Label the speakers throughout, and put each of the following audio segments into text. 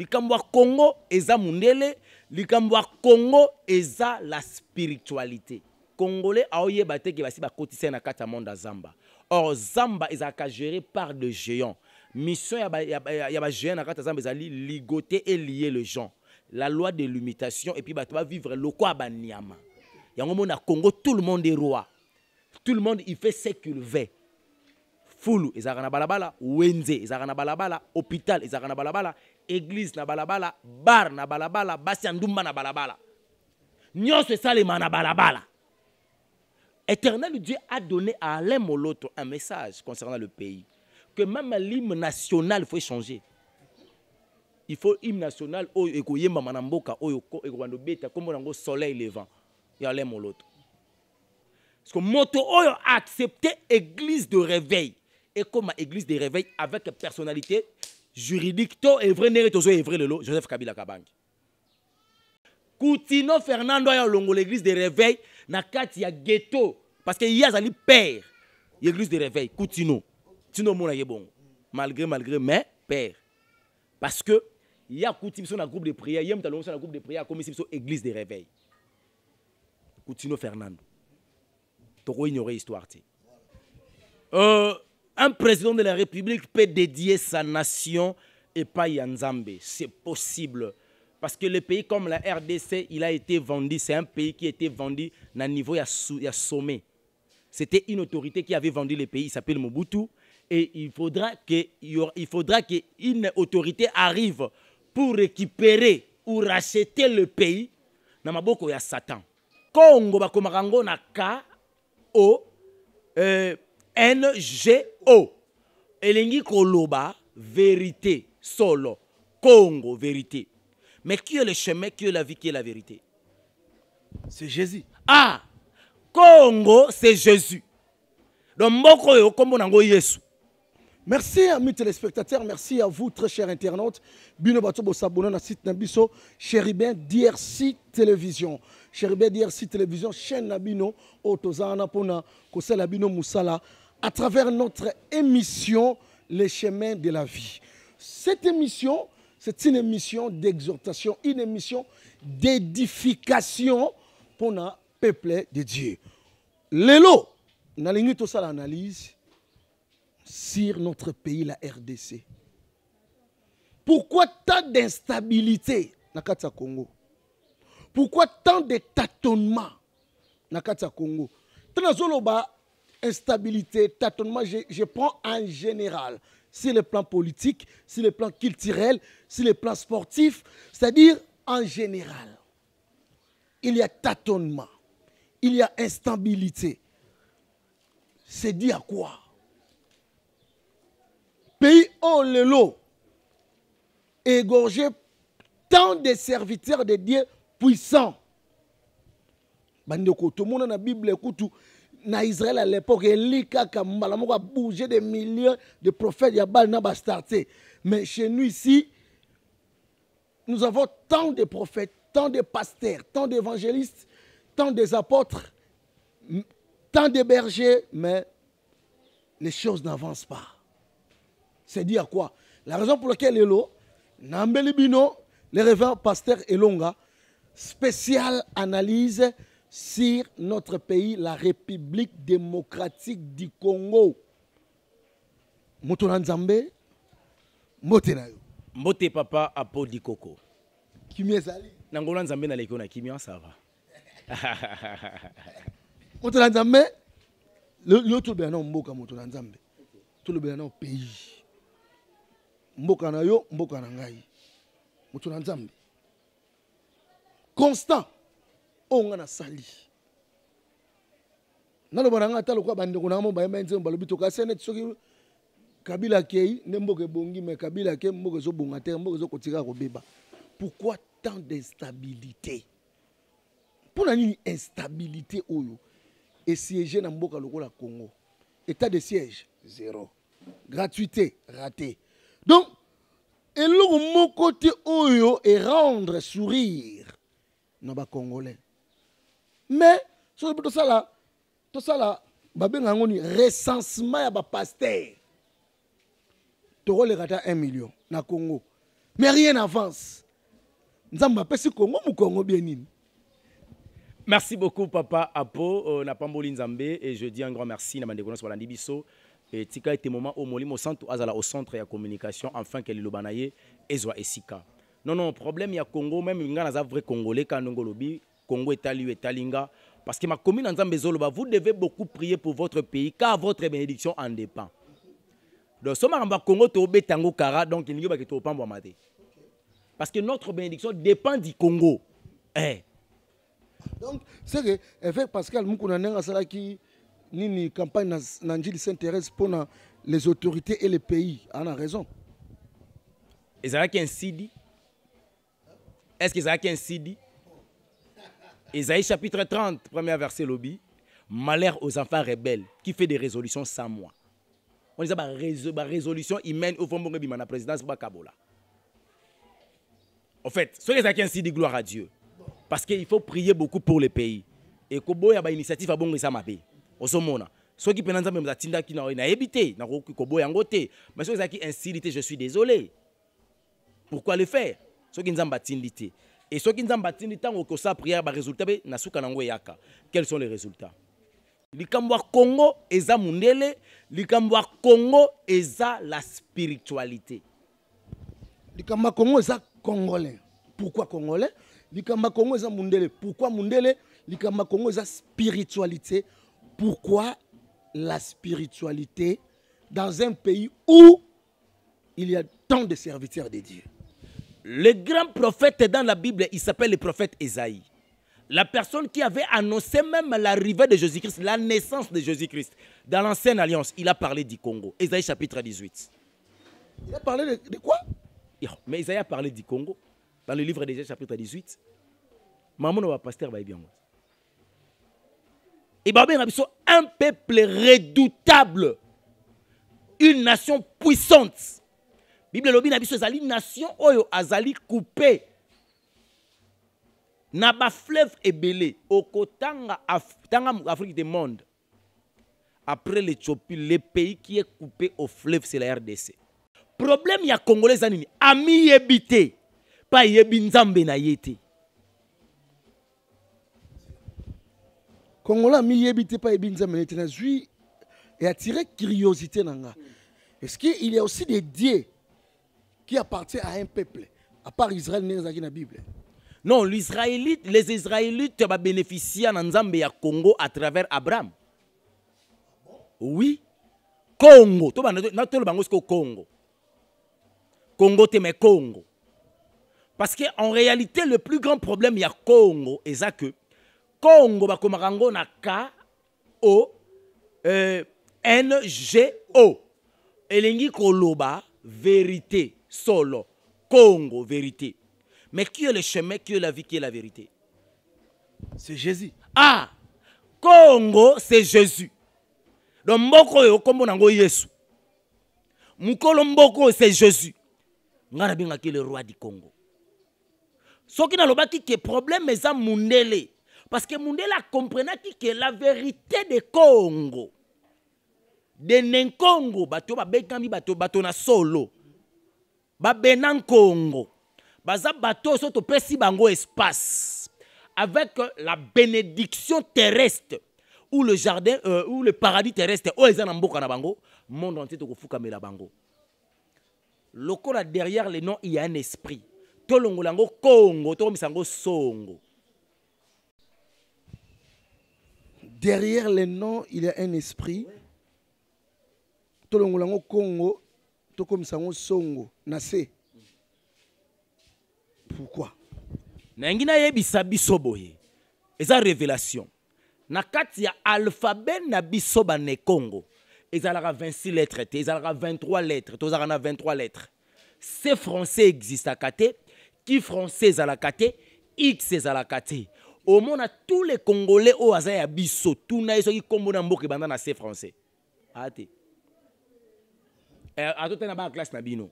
Speaker 1: likambo ya Congo eza mundele, likambo ya Congo eza la spiritualité. Congolais aoyeba te ke basi bakotisa na kati ya monde Zamba. Or Zamba ezaka géré par des géants. Mission ya ba géants na kati ya Zamba ezali ligoter et lier les gens. La loi de l'imitation et puis bato va vivre loko abanyama. Yango mona Congo tout le monde est roi. Tout le monde il fait ce qu'il veut. Fulu ezaka na balabala, wenze ezaka na balabala, hôpital ezaka na balabala, église na balabala, bar na balabala, basi ndumba na balabala. Nyonso esalema na balabala. Éternel Dieu a donné à Alain Moloto un message concernant le pays. Que même l'hymne national, il faut changer. Il faut l'hymne national, oyo ekoyemba manamboka, oyo ekondo beta, comme on soleil levant. Il y a Alain Moloto. Parce que Moto oyo a accepté église de réveil. Et comme église de réveil avec personnalité juridique, to est vrai nere tozo est vrai lelo, Joseph Kabila Kabangi. Coutinho Fernando a longo l'église de réveil na kati ya ghetto parce que y a zali père l'église de réveil Coutinho Tino mona yebon malgré mais père parce que il y a Coutinho sur un groupe de prière yem talon sur un groupe de prière comme ici sur église de réveil Coutinho Fernando to ignorer histoire ti un président de la République peut dédier sa nation et pas Yanzambe. C'est possible. Parce que le pays comme la RDC, il a été vendu. C'est un pays qui a été vendu à un niveau sommet. C'était une autorité qui avait vendu le pays. Il s'appelle Mobutu. Et il faudra qu'une autorité arrive pour récupérer ou racheter le pays. Dans maboko ya Satan. Congo bakomarango na K-O NGO. Elengi koloba vérité solo. Congo vérité. Mais qui est le chemin, qui est la vie, qui est la vérité?
Speaker 2: C'est Jésus.
Speaker 1: Ah, Congo c'est Jésus. Donc mboko yo kombo nango Yesu.
Speaker 2: Merci amis téléspectateurs, merci à vous très chers internautes. Bino bato bo s'abonner na site Nabiso Chérubin DRC Télévision. Chérubin DRC Télévision chaîne Nabino Otozana pona kosala bino musala à travers notre émission Les chemins de la vie. Cette émission, c'est une émission d'exhortation, une émission d'édification pour le peuple de Dieu. Lelo, nalingi to sala analyse sur notre pays, la RDC. Pourquoi tant d'instabilité dans le Congo? Pourquoi tant de tâtonnements dans le Congo? Tant instabilité, tâtonnement, je prends en général, sur le plan politique, sur le plan culturel, sur le plan sportif, c'est-à-dire en général. Il y a tâtonnement, il y a instabilité. C'est dit à quoi? Pays où le égorgé tant de serviteurs de Dieu puissants. Bandeko, tout le monde dans la Bible écoute. Na Israël à l'époque, il a bougé des millions de prophètes, il y a starté. Mais chez nous ici, nous avons tant de prophètes, tant de pasteurs, tant d'évangélistes, tant d'apôtres, tant de bergers, mais les choses n'avancent pas. C'est dire quoi? La raison pour laquelle Nambeli Bino, le révérend pasteur Elonga, spéciale analyse sur notre pays, la République démocratique du Congo. Moto Nzambe, mbote na yo.
Speaker 1: Mbote papa apo di koko.
Speaker 2: Kimi ezali?
Speaker 1: Nangola Nzambe na leki na kimi ça va.
Speaker 2: Moto Nzambe, le tout bien non mboka moto Nzambe. Tout le bien non pays. Mboka na yo, mboka na ngai. Moto Nzambe. Constant. On a sali. Nalo bananga talo kwa bandeko na mo ba menze mbalobi to ka senet soki Kabila kei nemboke bongi mais Kabila ke mboke zo bonga te mboke zo kotika ko beba. Pourquoi tant d'instabilité? Pour une instabilité oyo et siéger na mboka lokola Congo. État de siège zéro. Gratuité raté. Donc et le mon côté oyo et rendre sourire nos Congolais. Mais, sur tout ça là, recensement ya ba pasteur. Toro le rata 1 million na Congo. mais rien n'avance. Nzamba pesi Congo mu Congo bien nini.
Speaker 1: Merci beaucoup, Papa Apo, Napamboli Nzambe, et je dis un grand merci à Mandekona Swalandi Bisso. Et Tika était moment au Molimo Centre, au centre de communication, enfin que l'Ilobanaye, Ezwa et Sika. Non, problème, il y a Congo, même il y a un vrai Congolais, Kanongolobi, Congo est allé, Talinga. Parce que ma commune en Zambezoloba, vous devez beaucoup prier pour votre pays, car votre bénédiction en dépend. Donc, si on Congo, tu Tango Kara, donc il n'y a pas de temps. Parce que notre bénédiction dépend du Congo.
Speaker 2: Donc, c'est que, avec Pascal Moukounanenga Salaki, Nini campagne Nanjili s'intéresse pour les autorités et les pays. On a raison.
Speaker 1: Est-ce qu'il y a un CD? Est-ce qu'il y a un CD? Ésaïe chapitre 30, premier verset lobby. Malheur aux enfants rebelles qui fait des résolutions sans moi. On dit ça, résolution humaine au fond de la présidence de Kabola. En fait, ce qui est un CD, gloire à Dieu. Parce qu'il faut prier beaucoup pour les pays. Et Kobo y a une initiative à bon Risamabe. Osomona. Ceux qui pensent même Zatinda qui n'a évité, n'a Kobo y a ngoté. Mais ceux qui incitent, je suis désolé. Pourquoi le faire? Ceux qui n'ont pas tindité. Et ceux qui n'ont pas tindité, on ça prière, bah résultat, na souka nango yaka. Quels sont les résultats? Likambwa Congo eza mundele, likambwa Congo eza la spiritualité.
Speaker 2: Likambwa Congo eza congolais. Pourquoi congolais? Likamba Congo eza mundele. Pourquoi mundele? Likamba Congo eza spiritualité. Pourquoi la spiritualité dans un pays où il y a tant de serviteurs de Dieu?
Speaker 1: Le grand prophète dans la Bible, il s'appelle le prophète Ésaïe. La personne qui avait annoncé même l'arrivée de Jésus-Christ, la naissance de Jésus-Christ. Dans l'ancienne alliance, il a parlé du Congo. Ésaïe chapitre 18.
Speaker 2: Il a parlé de quoi?
Speaker 1: Mais Ésaïe a parlé du Congo. Dans le livre d'Ésaïe chapitre 18. Maman va pasteur va bien. Et un peuple redoutable. Une nation puissante. Bible lobi na biso ezali nation oyo azali coupé. Na ba fleuve ebele okotanga tanga Afrique du monde. Après l'Éthiopie, le pays qui est coupé au fleuve c'est la RDC. Problème ya Congolais zanini ami yebité pas yebi nzambe na yete.
Speaker 2: Congolais ami yebité pas yebi nzambe na yete na zui et attiré curiosité nanga. Est-ce qu'il y a aussi des dieux qui appartient à un peuple, à part Israël, dans la Bible?
Speaker 1: Non, les Israélites ont bénéficié dans Nzambe Congo à travers Abraham. Oui. Congo. Congo. Congo, mais Congo. Parce qu'en réalité, le plus grand problème, il y a Congo. Et ça que Congo, na K-O-N-G-O. Elengi Koloba, vérité. Solo, Congo, vérité. Mais qui est le chemin, qui est la vie, qui est la vérité?
Speaker 2: C'est Jésus.
Speaker 1: Ah, Congo, c'est Jésus. Donc, Mboko yo kombo nango Yesu. Mukolo Mboko, c'est Jésus. Ngana binga ki le roi du Congo. Ce qui n'a pas dit que problème est ça Mundele. Parce que Mundele a compris que la vérité de Congo, de Nenkongo, bato ba bekami bato na solo. Ba benan Congo. Baza bateau soto pesi bango espace. Avec la bénédiction terrestre. Ou le jardin, ou le paradis terrestre. Ou ezan mboka na bango. Monde entier to kofuka mela bango. Lokola derrière les noms, il y a un esprit. To longolango Congo. To misango songo.
Speaker 2: Derrière les noms, il y a un esprit. To longolango Congo. Comme ça, on songo, nase. Pourquoi?
Speaker 1: Nangina yebisa biso boye. Eza révélation. Na kati ya alphabet na biso ba ne Congo. Ezalaka 26 lettres, ezalaka 23 lettres, tozalaka 23 lettres. C français existe à kate, qui français ezalaka te, X ezalaka te. Au monde tous les Congolais au aza ya biso, tout na yeso ki kombo na mboka banda na C français. Ate. A tout na ba classe na bino.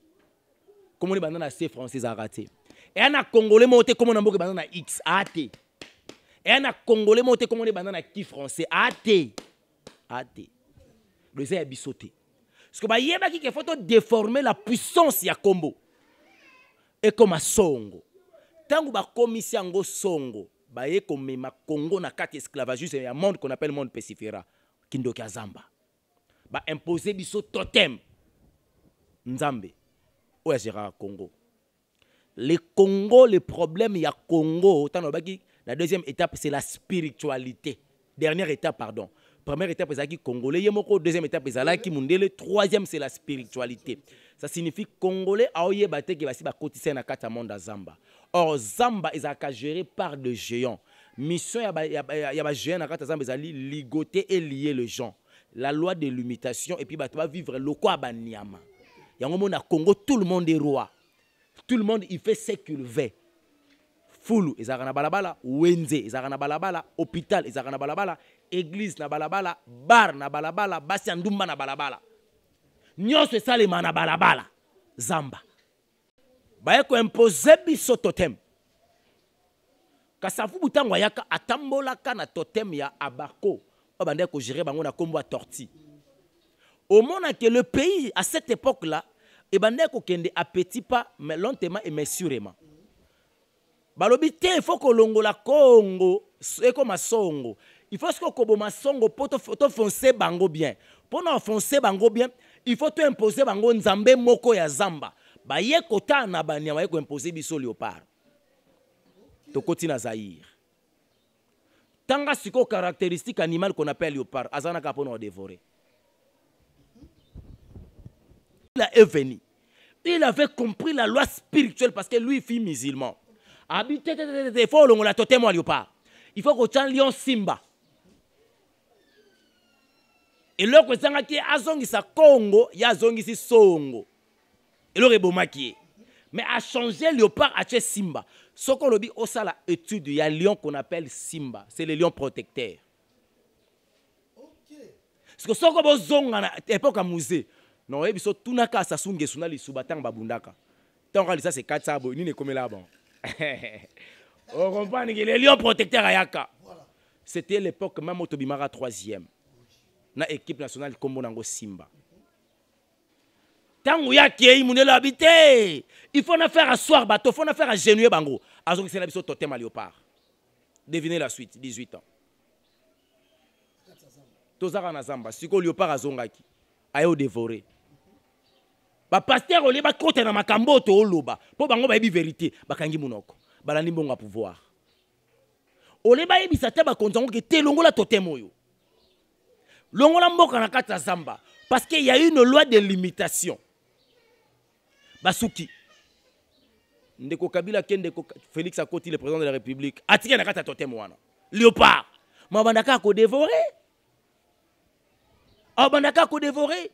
Speaker 1: Comment les banana C français a raté. Et un Congolais monté comme on a banana X AT. Et un Congolais monté comme on les banana qui français AT. AT. Le zé a bissoté. Parce que bah yeba qui faut déformer la puissance ya combo. et comme songo tango ba komisi yango songo ba ye komema Congo na kati esclavagisme ya monde qu'on appelle monde pesifera kindoki azamba ba imposer biso totem nzambe oya gérera Congo. Le Congo, le problème il y a Congo la deuxième étape c'est la spiritualité. Dernière étape pardon. Première étape c'est qui congolais yemoko, deuxième étape c'est qui mundele, troisième c'est la spiritualité. Ça signifie congolais aoye bate ki basi ba kotise na kata monde zamba. Or zamba est géré par des géants. Mission ya ba géant na kata zamba ezali ligoter et lier les gens. La loi de l'imitation et puis ba vivre loko abanyama. Yango mona Congo tout le monde est roi. Tout le monde il fait ce qu'il veut. Fulu ezaka na balabala, wenze ezaka na balabala, hôpital ezaka na balabala, église na balabala, bar na balabala, basi ndumba na balabala. Nyonso esalema na balabala. Zamba. Baye ko imposer biso totem. Kasafu butango yaka atambolaka na totem ya abako. Obande ko gérer bango na kombo torti. Au moment que le pays à cette époque-là et bande ko kende à petits pas mais lentement et mais sûrement. Balobi te il faut que longola Congo et comme songo. Il faut que koboma songo poto foncer bango bien. Pour na foncer bango bien, il faut te imposer bango nzambe moko ya zamba. Ba ye kota na banya ba ye ko imposer biso léopard. To koti na Zaïre. Tanga siko caractéristique animal qu'on appelle léopard, azana ka pona dévorer. Il est venu. Il avait compris la loi spirituelle parce que lui il fut musulman. Habité il faut longola totem wa léopard. Il faut que tu lion simba. Et là que sanga ki azongi sa Congo, ya azongi si songo. Et là rebomaki. Mais a changé léopard a tué simba. Ce qu'on dit au ça la étude, il y a un lion qu'on appelle simba, c'est le lion protecteur. OK. Parce que ce qu'on a zonga na époque à musée. Non, et biso tunaka sasunge sunali subatang babundaka. Tant que ça c'est 4 sabo, ni ne comme là bon. On comprend que le lion protecteur ayaka. Voilà. C'était l'époque même Otobimara 3e. Na équipe nationale Kombo nango Simba. Tant ya ki munelo habité, il faut na faire asseoir bateau, faut na faire agenouiller bango. Azongi c'est la biso totem à léopard. Devinez la suite, 18 ans. Tozara na zamba, siko léopard azongaki. Ayo dévorer. Ba pasteur oli ba kote na makambo to oloba. Po bango ba yebi vérité, bakangi munoko. Balandi mbongo pouvoir. Oli ba yebi sa te ba konzango ke te longola totem oyo. Longola mboka na kata zamba parce qu'il y a une loi de limitation. Basuki. Ndeko Kabila Kendeko Félix Akoti le président de la République. Atika na kata totem wana. Léopard. Mabandaka ko dévorer. Abandaka ko dévorer.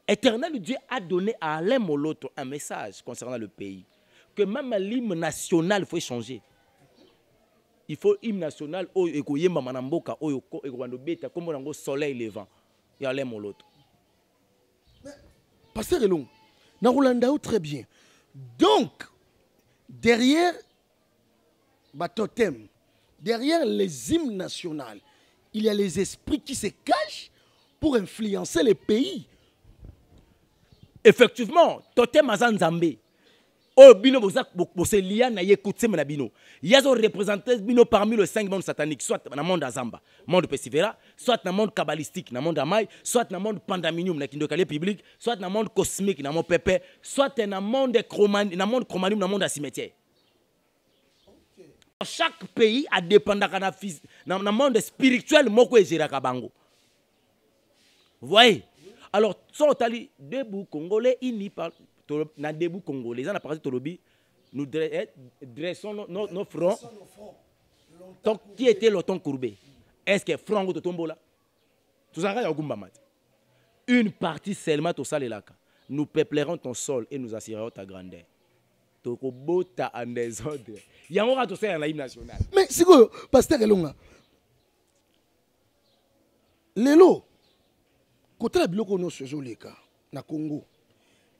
Speaker 1: Éternel Dieu a donné à Alain Moloto un message concernant le pays. Que même l'hymne national faut changer. Il faut l'hymne national au ekoyemba manamboka au ekwando beta comme nango soleil levant. Il y a Alain Moloto.
Speaker 2: Pasteur Elong, na Rolandao très bien. Donc derrière Batotem, derrière les hymnes nationaux, il y a les esprits qui se cachent pour influencer les pays.
Speaker 1: Effectivement, totem azan Nzambe. Oh bino bose lia na yekutse na bino. Yazo représenter bino parmi les 5 mondes sataniques, soit dans le monde azamba, monde pesivera, soit dans le monde kabbalistique, dans le monde amai, soit dans le monde pandaminium na kindokale public, soit dans le monde cosmique, dans le monde pépé, soit dans le monde chromanium, dans le monde cimetière. Chaque pays a dépendant dans le monde spirituel moko ejera bango. Vous voyez? Alors, sont allés debout congolais unis par na debout congolais. Les gens parlé Tolobi, nous dressons nos fronts. Donc, qui était le ton courbé? Est-ce que front ou tombo là? Tout ça, une partie seulement tout ça les lacs. Nous peuplerons ton sol et nous assurerons ta grandeur. Tokobota en désordre. Il y a un tout ça en l'hymne national.
Speaker 2: Mais c'est quoi, Pasteur Elonga? Lelo. Côté la biloko no sozo leka na Congo,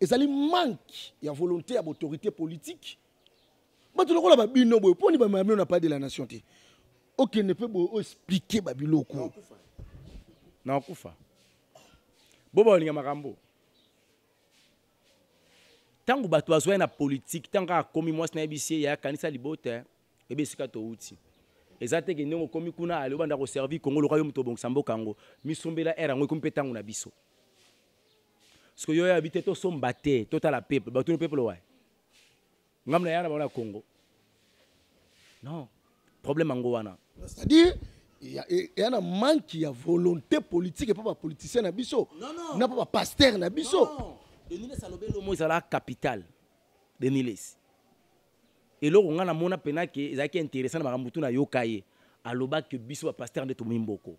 Speaker 2: ezali manque ya volonté à autorité politique. Bato loko la babino boy poni ba mamno na pas de la nation té. OK ne peut expliquer ba biloko.
Speaker 1: Na kufa. Bobo linga makambo. Tant que bato azwa na politique, tant que komi moi na bisie ya kanisa libota, e be sika to uti. Ezate ke ndongo komi kuna ale banda ko servir Congo le royaume to bongsambo kango. Misombela era ngo komi petango na biso. Parce que yo ya habité to sombate, to ta la peuple, bato no peuple wa. Ngamna ya na bana Congo. Non. Problème ango wana.
Speaker 2: C'est-à-dire il y a un manque de volonté politique et pas politicien na biso.
Speaker 1: Non.
Speaker 2: N'a pas pasteur na biso.
Speaker 1: Non. De Niles alobelo mo la capitale de Niles. Et là on a mona pena que ezaki intéressant na makambutu na yokaye. Aloba que biso ba pasteur de Tomimboko.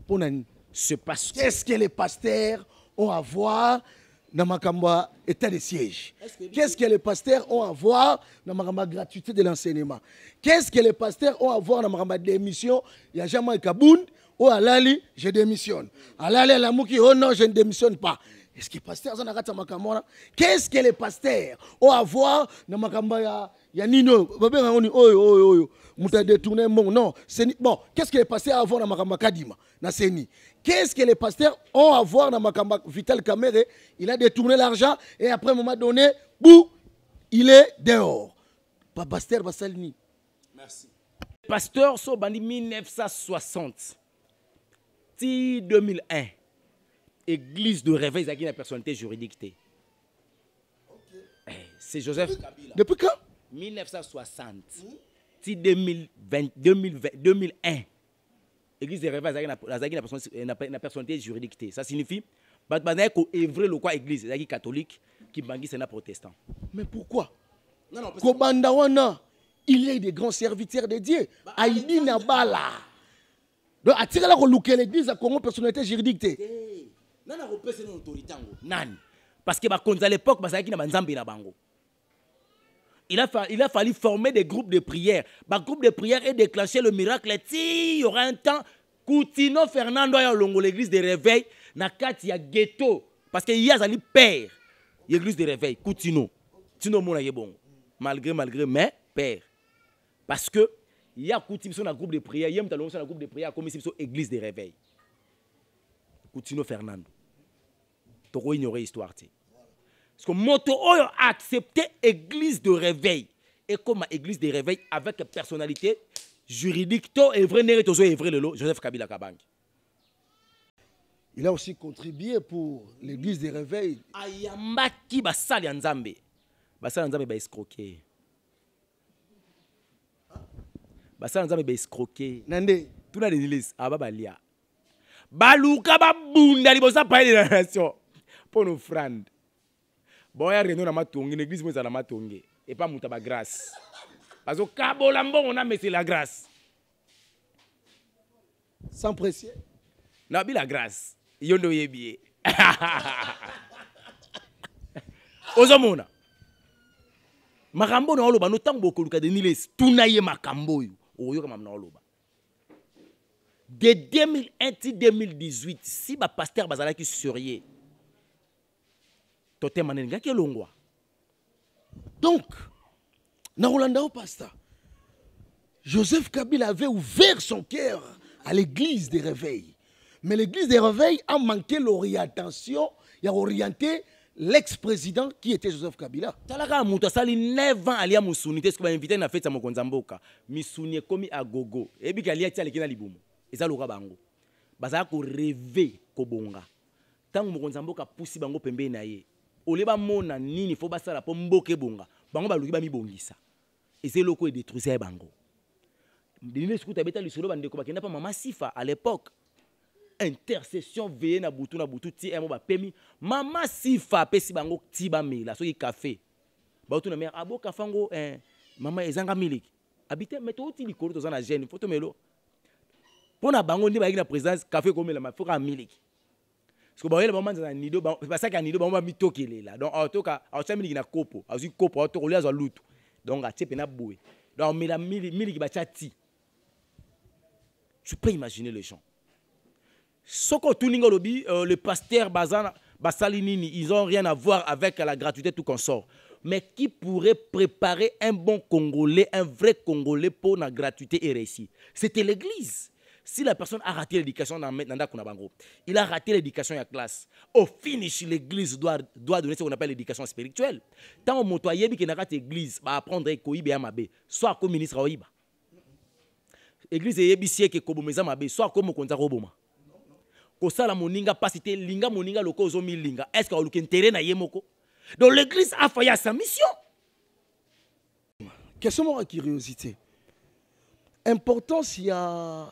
Speaker 2: Ponani,
Speaker 1: c'est parce que
Speaker 2: qu'est-ce que les pasteurs ont à voir dans ma état de siège? Qu'est-ce que les pasteurs ont à voir dans ma gratuité de l'enseignement? Qu'est-ce que les pasteurs ont à voir dans ma démission? Il y a jamais Kabound, ou Alali, je démissionne. Alali Alamouki, oh non, je ne démissionne pas. Est-ce que les pasteurs ont à voir? Qu'est-ce que les pasteurs ont à voir dans ma Nino? Détourné mon non. Bon, qu'est-ce que les pasteurs ont à voir dans ma Kadima? Qu'est-ce que les pasteurs ont à voir dans ma Vital Kamere? Il a détourné l'argent et après, à un moment donné, bouh, il est dehors. Pas pasteur Bassalini.
Speaker 1: Merci. Pasteur Sobandi 1960. 2001. Église de réveil, c'est une personnalité juridique. C'est Joseph Kabila.
Speaker 2: Depuis quand?
Speaker 1: 1960. 2001. Église de réveil, c'est une personnalité juridique. Ça signifie que œuvrer le quoi église, c'est catholique, qui bangi c'est un protestant.
Speaker 2: Mais pourquoi?
Speaker 1: Non,
Speaker 2: Kobandawana, il est des grands serviteurs de Dieu. Aïdi Nabala. Donc, attirez la l'église à Congo, personnalité juridique.
Speaker 1: Non, c'est une autorité. Parce que à l'époque, il a fallu former des groupes de prière. Le groupe de prière est déclenché le miracle. Il y aura un temps, Coutinho Fernando a l'église de réveil, il y a ghetto. Parce qu'il y a un père, l'église de réveil, Coutinho. Tino Mona est bon. Malgré, mais père. Parce que il y a Coutinho un groupe de prière, il y a un groupe de prière comme ici, église de réveil. Coutinho Fernando. Tu vas ignorer l'histoire. Parce que Moto a accepté l'église de réveil. Et comme église de réveil avec personnalité juridique, Joseph Kabila Kabang.
Speaker 2: Il a aussi contribué pour l'église de réveil.
Speaker 1: Ayambaki basali nzambe. Basali nzambe ba escroquer. Basali nzambe ba escroquer.
Speaker 2: Nande.
Speaker 1: Tout na l'église ababalia. Baluka babunda libosa pa de la nation. Pour nos frères. Bon, il y a rien dans matongi, l'église est dans matongi. Et pas mouta ba grâce. Parce que Kabolambo, on a mis la grâce.
Speaker 2: Sans pression.
Speaker 1: Non, la grâce. Yondo yebiye. Ozomona. Makambo na oloba no tango bokoluka de Niles tunaye makambo yo. Oyo kama na oloba. De 2001 à 2018, si ba pasteur bazala ki sérieux.
Speaker 2: Donc, dans pasteur, Joseph Kabila avait ouvert son cœur à l'église des réveils. Mais l'église des réveils a manqué l'orientation, il a orienté l'ex-président qui était Joseph Kabila.
Speaker 1: Talaka muto sali 9 ans alia musuni te ko ba invité na fête ya mokonza mboka. Misuni komi agogo. Ebi kalia tia lekina libumu. Eza loka bango. Bazala ko rêver ko bonga. Tango mokonza mboka pusi bango pembe na ye. Oleba mona nini fo basala po mboke bonga bango baluki ba mibongisa ezelo ko détruire bango dini sikuta beta lisolo bandeko bakenda pa mama Sifa à l'époque intercession veillé na butu ti emo ba pemi mama Sifa pesi bango ti ba mela so ki café ba tu na mère abo kafango mama ezanga miliki habité meto ti likolo to za na jeune photo melo pona bango ndi ba na présidence café komela ma foka miliki. Parce que bon, le moment dans nido, c'est pas ça qu'un nido, on va mitoquer là. Donc en tout cas, on s'est mis dans copo, on s'est copo, on tourne les autres. Donc à tipe na boué. Donc mais la mili qui va chati. Tu peux imaginer les gens. Soko tuningo lobi, le pasteur Basalinini, ils ont rien à voir avec la gratuité tout consort. Mais qui pourrait préparer un bon Congolais, un vrai Congolais pour la gratuité et réussir? C'était l'église. Si la personne a raté l'éducation dans Bango, il a raté l'éducation à classe. Au finish, l'église doit donner ce qu'on appelle l'éducation spirituelle. Tant au moto yebi qui n'a pas l'église, va apprendre koibe ya mabe, soit comme ministre oiba. Église yebi sie ke kobomeza mabe, soit comme konza roboma. Ko sala moninga pasité linga moninga loko zo mi linga. Est-ce que oluke intérêt na yemoko? Donc l'église a failli à sa mission.
Speaker 2: Question de curiosité. Importance, il y a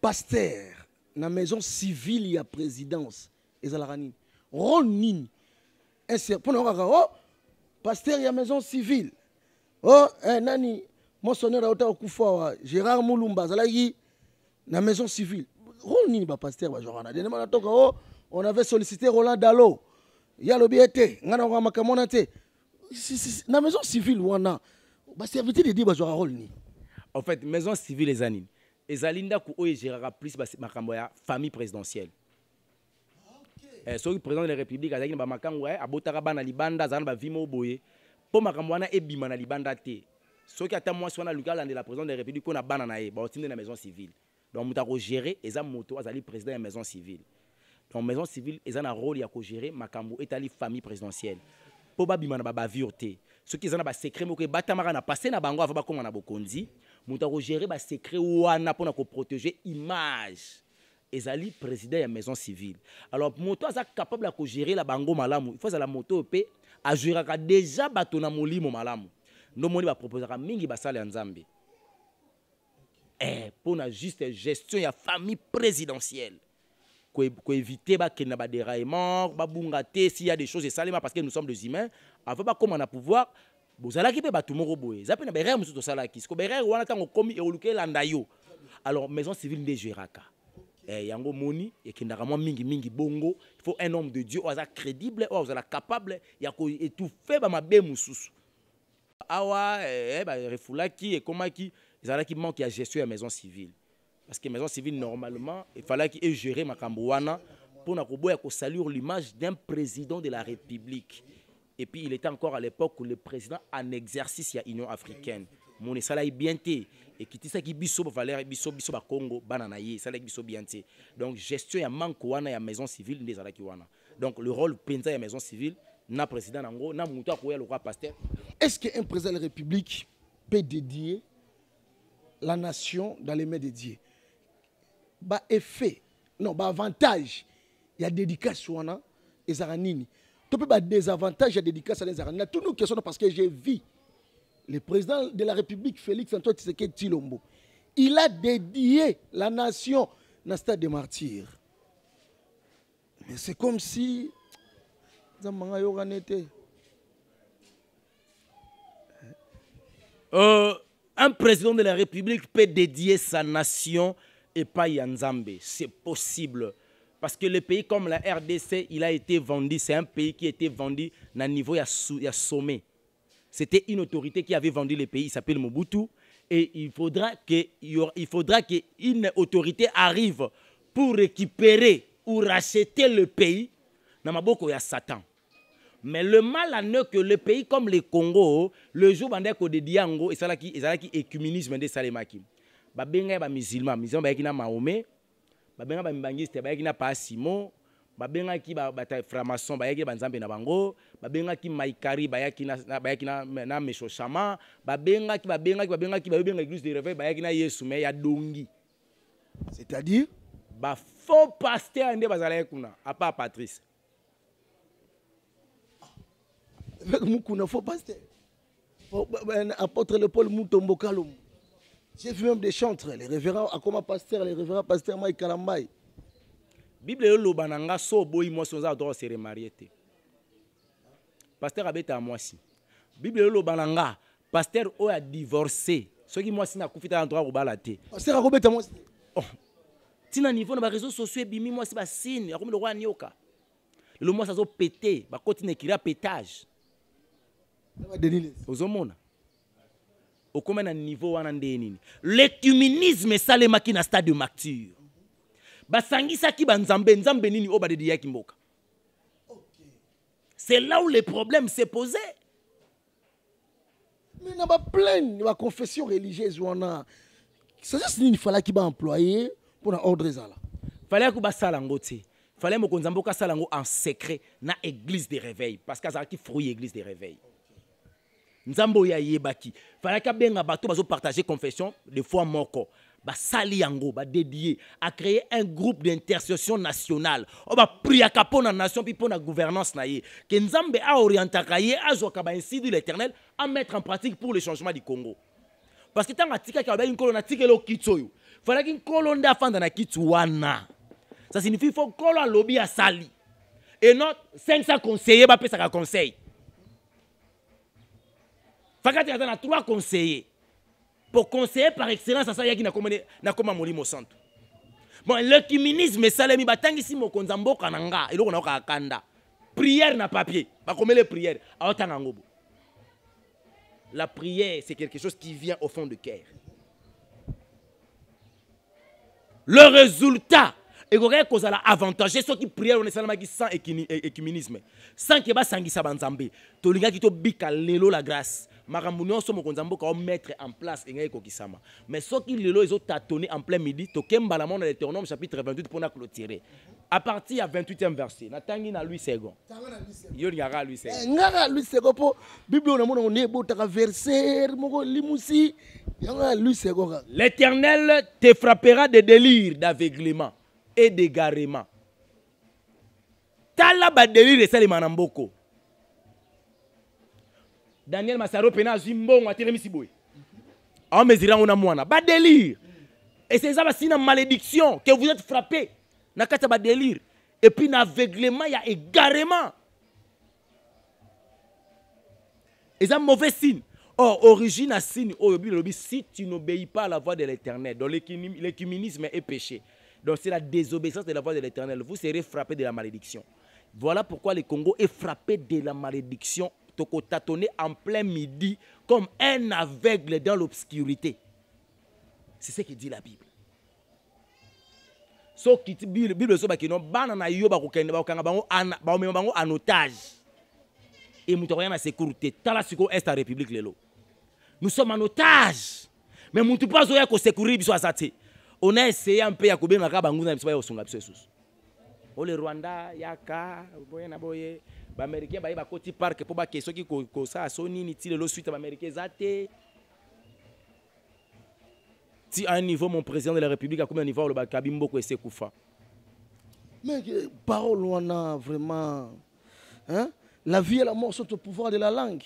Speaker 2: pasteur dans la maison civile, il y a présidence. Et ça la rani. Ronin. Pour nous, oh, pasteur, il y a maison civile. Oh, nani, monseigneur Aota Okufa, Gérard Moulumba, ça la y dans la maison civile. Ronin, pasteur, on avait sollicité Roland Dalo. Il y a le biété, on a makamonate. La maison civile, on a. Serviteur de dire
Speaker 1: en fait, maison civile les anines. Les alinda ku oye gérera plus ma famille présidentielle. Celui président de la République a dit que abotara bana libanda zana vimo boye. Pour makamwana ebima na libanda te. Ceux qui attendent moi soit na lugal de la présidente de la République qu'on a bana na e, ba otinde na maison civile. Donc mutako gérer eza moto azali président de la maison civile. Donc maison civile eza na rôle ya ko gérer makambo etali famille présidentielle. Pour babima na ba vioté. Ceux qui ont un secret, ils ont passé na bango avant comme on a bokondi, ils ont géré ba secret wana pour protéger l'image. Ezali président de la maison civile. Alors moto est capable de gérer la bango malamu. Il faut que la moto peut agir déjà batona molimo malamu. No moni ba proposer mingi ba sala nzambe. Pour la juste gestion ya famille présidentielle. Pour éviter qu'il y ait des déraillements, s'il y a des choses, parce que nous sommes des humains, avant de comment on a pouvoir, vous allez quitter tout le monde. Vous allez quitter tout le monde. Alors, maison civile de Géraka. Il y a un moni, il y a un mingi bongo. Il faut un homme de Dieu, qui est crédible, qui est capable, il y a tout fait, awa, refoulaki, et comment qui, il manque la gestion de la maison civile. Parce que la maison civile, normalement, il fallait qu'il gère ma cambouana pour saluer l'image d'un président de la République. Et puis, il était encore à l'époque où le président en exercice à l'Union africaine. Mon salaire bien té. Et qui dit ça qui biso valeur biso Congo bananaye, ça biso bien té. Donc, gestion ya mankoana ya maison civile des alakiwana. Donc, le rôle penza ya maison civile, na président nango, na mouta koya le roi pasteur.
Speaker 2: Est-ce qu'un président de la République peut dédier la nation dans les mains de Dieu? Bah effet, non, bah avantage, il y a dédicace wana et zaranini. Tu peux pas désavantage, il y a dédicace à les zaranini. Tout nous questionne parce que j'ai vu le président de la République, Félix Antoine Tshisekedi Tshilombo. Il a dédié la nation dans le stade des martyrs. Mais c'est comme si
Speaker 1: un président de la République peut dédier sa nation et pas Yanzambe. C'est possible. Parce que le pays comme la RDC, il a été vendu. C'est un pays qui a été vendu à un niveau sommet. C'était une autorité qui avait vendu le pays. Il s'appelle Mobutu. Et il faudra qu'une autorité arrive pour récupérer ou racheter le pays. Namaboko ya Satan. Mais le mal en est que le pays comme le Congo, le jour où on de Diango, et ça là qui écuménisme de Salemaki. Babenga ba musulman ba yakina Mahomet, babenga ba mbangiste ba yakina pa Simon, babenga ki ba franc-maçon ba yakina banzambe na bango, babenga ki Maikari ba yakina na Mesho Chama, babenga ki ba église de réveil ba yakina Yesu mais ya dongi.
Speaker 2: C'est-à-dire
Speaker 1: ba faux pasteur ande bazala kuna, à part Patrice.
Speaker 2: Avec Moukouna, faux pasteur. Apôtre Paul Moutombo Kalom. J'ai vu même des chantres, les révérends Akoma Pasteur, les révérends Pasteur Mike Kalambay.
Speaker 1: Bible yo lobananga so boy moi sonza doit se remarier. Pasteur abeta moi si. Bible yo lobananga pasteur o a divorcé. Ce qui moi si na kufita en droit robala te.
Speaker 2: Pasteur akobeta moi.
Speaker 1: Oh. Tina niveau na ba réseaux sociaux bimi moi si ba signe, akomi le roi nyoka. Le moi ça zo péter, ba continue kira pétage. Ozomona. Au combien de niveau l'écuménisme salemaki na stade de martyr. Basangisa ki banzambe nzambe nini oba de diaki mboka. C'est là où le problème s'est posé.
Speaker 2: Mais il y a plein de confessions religieuses. Ça il fallait qu'il employé pour l'ordre ça là.
Speaker 1: Fallait que basala ngoti. Fallait mo konzambo ka sala ngo en secret na église de réveil parce que ça qui fruit église de réveil. Nzambo ya yebaki. Fallait ka benga bato bazo partager confession de foi moko. Ba sali yango ba dédié à créer un groupe d'intercession nationale. On va prier pour la nation puis pour la gouvernance na ye. Que Nzambe a orienté kaye azoka ba ainsi de l'Éternel à mettre en pratique pour le changement du Congo. Parce que tant que tika ka ba une colonne tika lo kitsoyo. Fallait qu'une colonne d'afanda na kitsuana. Ça signifie qu'il faut qu'on ait un lobby à sali. Et non 500 conseillers, bah, ça conseil. Il faut qu'il y ait 3 conseillers. Pour conseiller par excellence, ça y a qui n'a comme un centre. Bon, l'œcuménisme, ça l'est mis batang ici, mon konzambo kananga, et l'on a kanda. Prière n'a papier. Pas comme les prières. La prière, c'est quelque chose qui vient au fond du cœur. Le résultat. Et vous avez avantage ceux qui prient on est seulement sans écuménisme sans que ba sangisa banzambe to linga ki to bika lelo la grâce makambo so mo konzambo ka mettre en place engai ko kisama mais ceux qui lelo ils ont tâtonné en plein midi to kemba la monde de Deutéronome chapitre 28 pour na clôturer à partir à 28e verset na tangi na lui second yo ngara lui second
Speaker 2: ngara lui second po bible on a ne botaka verset moko limusi ngara lui second.
Speaker 1: L'Éternel te frappera de délire d'aveuglement et d'égarement. Tala ba délire et sali manamboko. Daniel Massaro pena zimbongo atelemi siboy. En mesirant on a moana ba délire. Et c'est ça va une malédiction que vous êtes frappé. Na kata ba délire et puis na aveuglement il y a égarement. Et ça mauvais signe. Or origine à signe si tu n'obéis pas à la voix de l'Éternel. Donc l'écuménisme est péché. Donc c'est la désobéissance de la voix de l'Éternel. Vous serez frappé de la malédiction. Voilà pourquoi le Congo est frappé de la malédiction. Toko tâtonné en plein midi comme un aveugle dans l'obscurité. C'est ce que dit la Bible. So qui Bible so bakino banana yo bakokende bakanga bango en otage. Et mutoya na sécurité. Tala siko est la République lelo. Nous sommes en otage. Mais mutu pas oya ko sécurité biso asate. On a essayé un peu à couper ma cabanguna et au son abscessus. Le Rwanda, Yaka, Boye na Boye, Américain, Baïba Koti Park, pour que ceux qui connaissent à Sony, Niti, le suite américain, Zate. Si à un niveau, mon président de la République, à combien de niveau, le Bakabimbo, c'est Koufa.
Speaker 2: Mais parole, on a vraiment. Hein? La vie et la mort sont au pouvoir de la langue.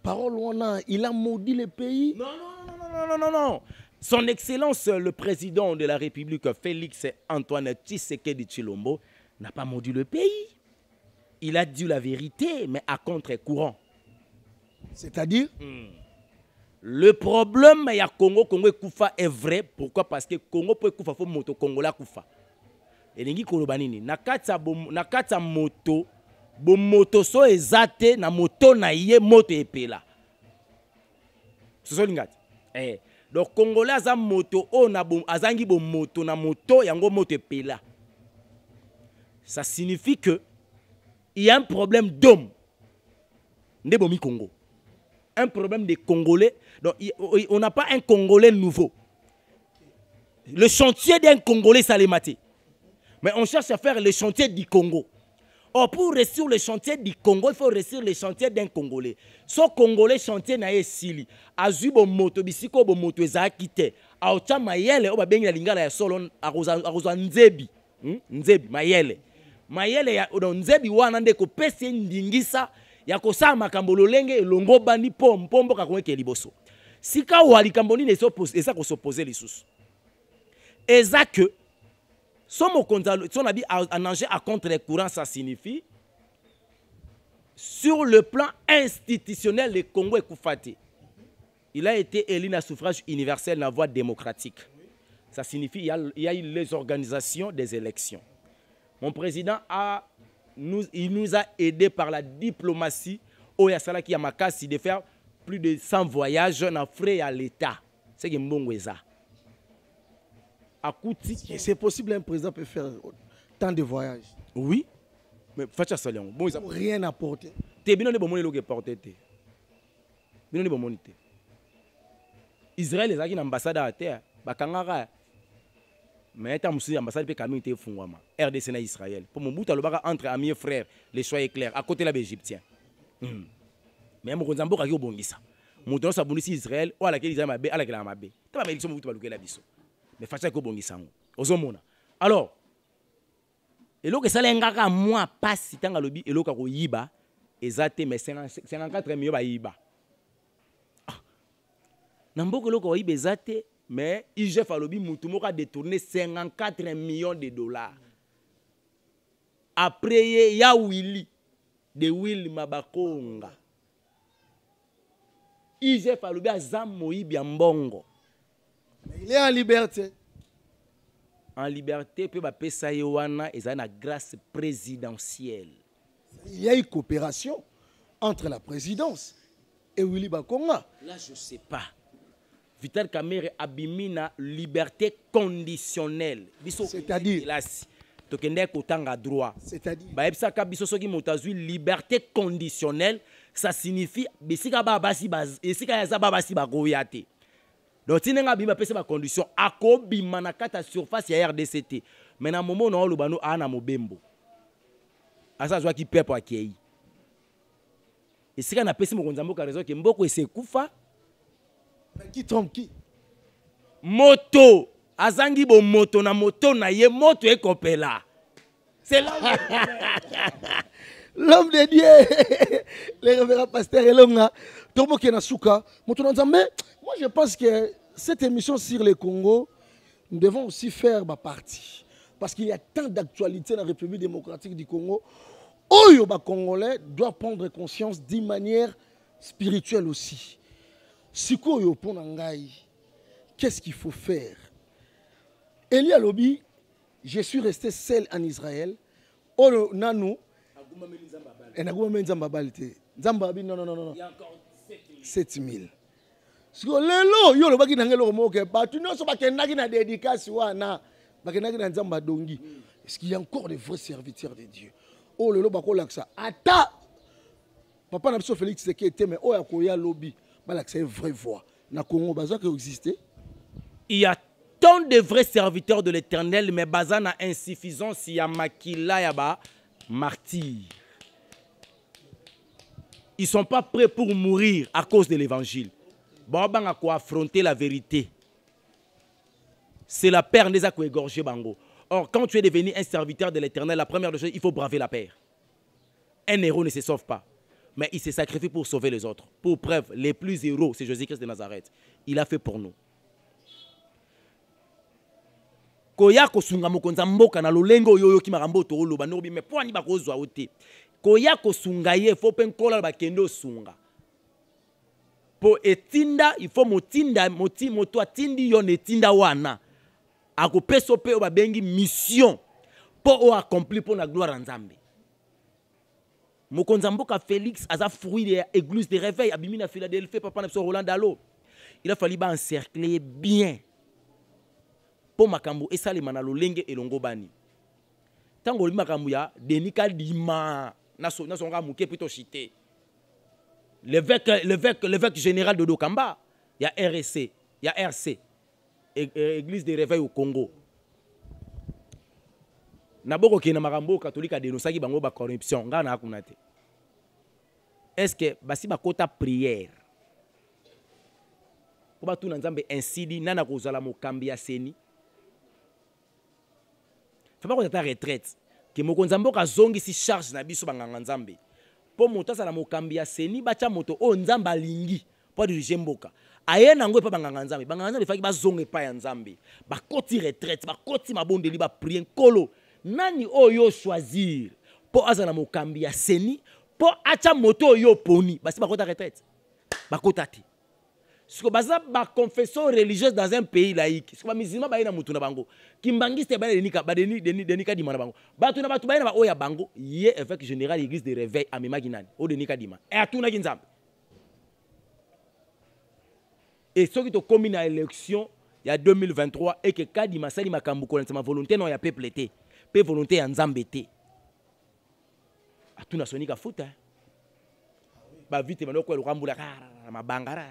Speaker 2: Parole, on a. Il a maudit le pays.
Speaker 1: Non. Son Excellence, le président de la République, Félix Antoine Tshisekedi Tshilombo, n'a pas maudit le pays. Il a dit la vérité, mais à contre-courant.
Speaker 2: C'est-à-dire
Speaker 1: le problème, il y a Congo Koufa est vrai. Pourquoi? Parce que Congo peut Koufa, faut moto Congo la Koufa. Et l'ingi kolobanini, nakata moto, bo moto so ezate na moto na iye moto epela. C'est ça l'ingati. Donc Congolais aza moto o na bom azangi bo moto na moto yango moto epela. Ça signifie que il y a un problème d'homme. Ndebomi Congo. Un problème des Congolais. Donc on n'a pas un Congolais nouveau. Le chantier d'un Congolais salématé. Mais on cherche à faire le chantier du Congo. Or, pour réussir le chantier du Congo, il faut réussir le chantier d'un Congolais. Ce Congolais chantier na esili. Azu bo moto bisiko bo moto ezakite. Aocha mayele oba bengi la lingala ya solo aroza nzebi. Nzebi mayele. Mayele ya nzebi wana ndeko pesi ndingisa ya kosa makambo lolenge elongo bandi pombo kakoneke liboso. Sika wali kamboni ne eza ko s'opposer lisusu. Eza que son habit à nager à contre-courant, ça signifie sur le plan institutionnel, le Congo est Koufaté. Il a été élu à suffrage universel dans la voie démocratique. Ça signifie qu'il y a eu les organisations des élections. Mon président il nous a aidés par la diplomatie au Yassala qui a makasi de faire plus de 100 voyages en frais à l'État. C'est que Mbongweza.
Speaker 2: C'est possible un président peut faire tant de voyages.
Speaker 1: Oui. Mais faites ça bon,
Speaker 2: rien apporter.
Speaker 1: Israël est une ambassade à terre. bakangaka mais ta musu ambassade pe kamine te fungwama RDC na Israël pour Mobutu alobaka entre amis et frères les choix est clair à côté la Égyptien mais mokonzi mboka ki obongisa moto sa bundisi Israël o ala ke Israël mabe ala ke la mabe ta ba élection Mobutu balukela biso mais facha ko bongisa ngo ozomona alors eloko esala ngaka moi passe tanga lobi eloko ko yiba ezate mais 54 millions ba yiba na mboko eloko ko yiba ezate mais IGF alobi mutu moko a détourné 54 millions de dollars après ya Willy de Will Mabakonga IGF alobi azam moyibi ya mbongo
Speaker 2: il est en liberté.
Speaker 1: En liberté, peut pesa wana et ça na grâce présidentielle.
Speaker 2: Il y a une coopération entre la présidence et Willy Bakonga.
Speaker 1: Là, je ne sais pas. Vital Kamerhe abimina liberté conditionnelle.
Speaker 2: C'est-à-dire
Speaker 1: tokende kotanga droit.
Speaker 2: C'est-à-dire
Speaker 1: ba epsa ka biso soki motazui liberté conditionnelle, ça signifie besika ba basi baz esika ya za ba basi ba goyate. Donc, si vous avez des conditions, il y a une surface de RDCT. Mais dans le moment où on a un bembo, ça se qui perd pour accueillir. Et si on a des raison que Mboko est Sekoufa,
Speaker 2: qui trompe qui?
Speaker 1: Moto, Azangi bo moto na ye moto et kopela. C'est là.
Speaker 2: L'homme de Dieu, les révérends pasteurs Elonga, Tomo Kenasuka, moi je pense que cette émission sur le Congo, nous devons aussi faire ma partie. Parce qu'il y a tant d'actualités dans la République démocratique du Congo. Oyo ba Congolais doit prendre conscience d'une manière spirituelle aussi. Siko yo ponangai, qu'est-ce qu'il faut faire? Elia Lobi, je suis resté seul en Israël. Oyo nanu, et Nagouma Nzambabal te. Nzambabi, non.
Speaker 1: Il y a encore
Speaker 2: 7000. Parce que lelo, yo le baki nangelo moke, tu n'as pas qu'un na dédicace wana, bakenaki na Nzamba dongi. Est-ce qu'il y a encore des vrais serviteurs de Dieu? Oh lelo bako laksa. Ata papa na biso Félix Sekete mais oya koya lobi, balaksa une vraie voix. Na Congo baza qui existait.
Speaker 1: Il y a tant de vrais serviteurs de l'Éternel, mais bazan a insuffisance, il y a makila yaba martyrs. Ils ne sont pas prêts pour mourir à cause de l'évangile. Bon, on a affronter la vérité. C'est la paix qui a égorgé Bango. Or, quand tu es devenu un serviteur de l'Éternel, la première chose, il faut braver la paix. Un héros ne se sauve pas, mais il se sacrifie pour sauver les autres. Pour preuve, les plus héros, c'est Jésus-Christ de Nazareth. Il a fait pour nous. Koya kosunga mokonza mboka na lolengo yoyo ki marambo to loba no bi me poani ba kozwa ote. Koya kosunga ye faut pen kola ba kendo sunga. Po etinda il faut motinda moto atindi yo netinda wana. Ako peso pe o ba bengi mission po o accompli pour la gloire nzambe. Mokonza mboka Félix aza fruit de église de réveil abimi na Philadelphie papa na Roland Dalo. Il a fallu ba encercler bien. Po makambo esalema na lolenge elongo bani. Tango makambo ya denika dima naso nga muke plutôt chité. L'évêque général de Dokamba, il y a RSC, il y a RC, Église des réveils au Congo. Naboko ki na makambo catholique a dénoncé bango ba corruption nga na kunate. Est-ce que basi ba kota prière? Ko ba tuna nzambe insidi nana kozala mokambi ya seni. Faut pas qu'on ta retraite que mokonza mboka zongi si charge na biso banganga nzambe po moto asala mokambi ya seni bacha moto o nzamba lingi po diriger mboka aye nango pa banganga nzambe faki bazonge pa ya nzambe bakoti retraite bakoti mabondeli ba prier nkolo nani oyo choisir po azala mokambi ya seni po acha moto oyo poni basi bakota retraite bakota ti. Siko baza ba confession religieuse dans un pays laïque. Siko ba musulman ba ina mutu na bango. Kimbangiste ba denika dima na bango. Batu na batu ba ina ba oya bango. Ye évêque général église de réveil a mema ginani. O denika dima. Et atuna ginzambe. Et ce qui to commis na élection il y a 2023 et que kadima sali makambu ko ma volonté non ya peuple té. Pe volonté ya nzambe té. Atuna sonika futa. Ba vite manoko le rambula mabangara.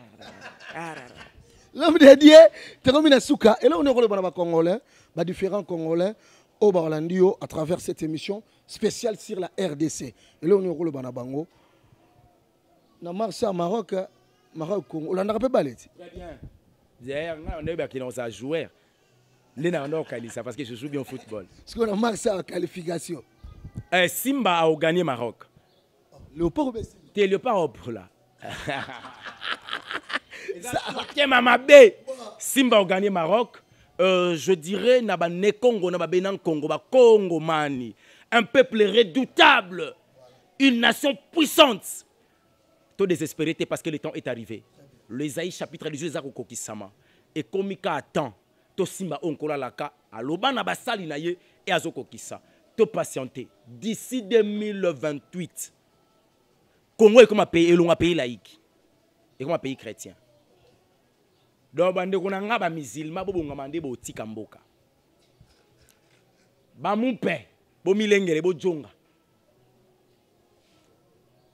Speaker 2: L'homme de Dieu, Teromina Souka. Et là, on est les Congolais, les différents Congolais, au Barlandio, à travers cette émission spéciale sur la RDC. Et là, on est les Banabango. Dans Marseille, Maroc, Maroc, Congo. On a pas balé.
Speaker 1: Très bien. D'ailleurs, on est bien dans un joueur. Parce que je joue bien au football.
Speaker 2: Parce qu'on a Marseille en qualification.
Speaker 1: Simba a gagné Maroc.
Speaker 2: Léopard ou
Speaker 1: T'es Léopard ou là? Simba a gagné Maroc. Je dirais Nabane Congo, Nababenan Congo, Congo Mani. Un peuple redoutable. Une nation puissante. Tout désespéré parce que le temps est arrivé. L'Ésaïe chapitre 18 les Sama. Et Komika attend. To Simba onkola laka. Aloba na basali na ye et azoko kisa. To patienter. D'ici 2028. Congo est comme un pays laïque. Et comme un pays chrétien. Donc, bande ko nga ba musulman bo ngamande bo tika mboka. Ba mumpe bo milengere bo jonga.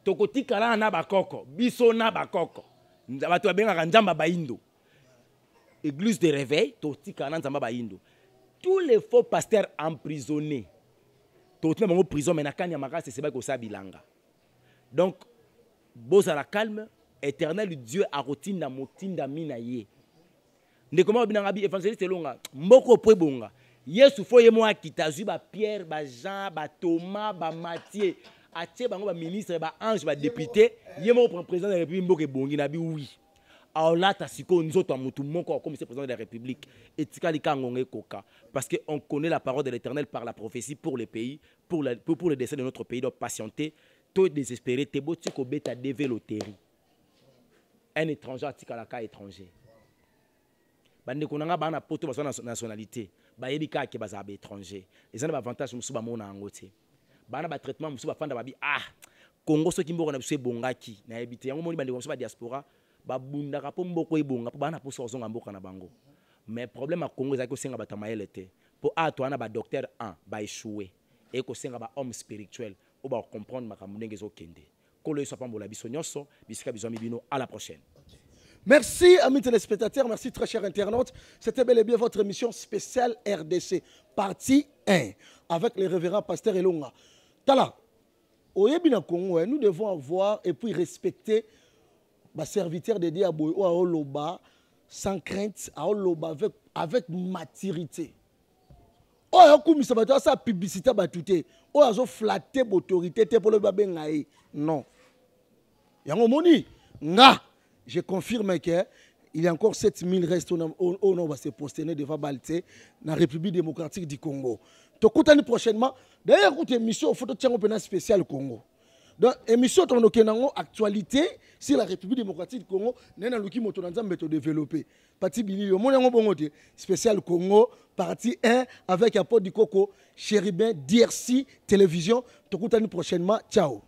Speaker 1: Tokoti kala na bakoko, biso na bakoko. Bato babenga nzamba baindo. Église de réveil, toti kala nzamba baindo. Tous les faux pasteurs emprisonnés. Toti na bango prison mais na kanya makasi c'est ba ko sabilanga. Donc boza la calme, éternel Dieu a rotinda motinda minaye. Ne comment binanga bi évangéliste longa mboko po bonga Yesu fo ye mo akitazu ba Pierre ba Jean ba Thomas ba Matthieu atie bango ba ministre ba ange ba député ye mo président de la République mboke bongi na bi oui alors là ta siko nzoto mutu moko comme président de la République et tika lika ngongé koka parce que on connaît la parole de l'Éternel par la prophétie pour les pays pour le destin de notre pays donc patienter tout désespéré te boti ko beta développéry un étranger tika la ka étranger. Bande konanga bana poto ba nationalité ba yebika ke baza ba étranger les ana avantage musu ba mona ngote bana ba traitement musu ba fanda ba bi Congo so kimbo na biso bongaki na yebite yango moni bande musu ba diaspora ba bunda ka po mboko ebonga po bana po sozonga mboka na bango mais problème à Congo ezaki kosenga ba tamayele te po to ana ba docteur 1 ba échouer et kosenga ba homme spirituel o ba comprendre makambo ndenge zo kende kolo so pambola biso nyonso bisika bizo bino à la prochaine.
Speaker 2: Merci, amis téléspectateurs, merci très chers internautes. C'était bel et bien votre émission spéciale RDC, partie 1, avec les révérends pasteurs Elonga. Tala, au Yébina Congo, nous devons avoir et puis respecter les serviteurs de Diaboy ou à Oloba, sans crainte, à Oloba, avec maturité. Oh, il y a sa publicité, oh, il y a flatté l'autorité pour le babé. Non. Il y a un moni. Je confirme qu'il y a encore 7000 restes on va se poster devant Balté dans la République démocratique du Congo. Donc, prochainement, d'ailleurs, une émission photo spéciale Congo. Donc, émission actualité sur la République démocratique du Congo, nous avons développé. Partie spécial Congo, partie 1 avec apport du Coco, Chéribin, DRC, télévision. Donc, prochainement, ciao.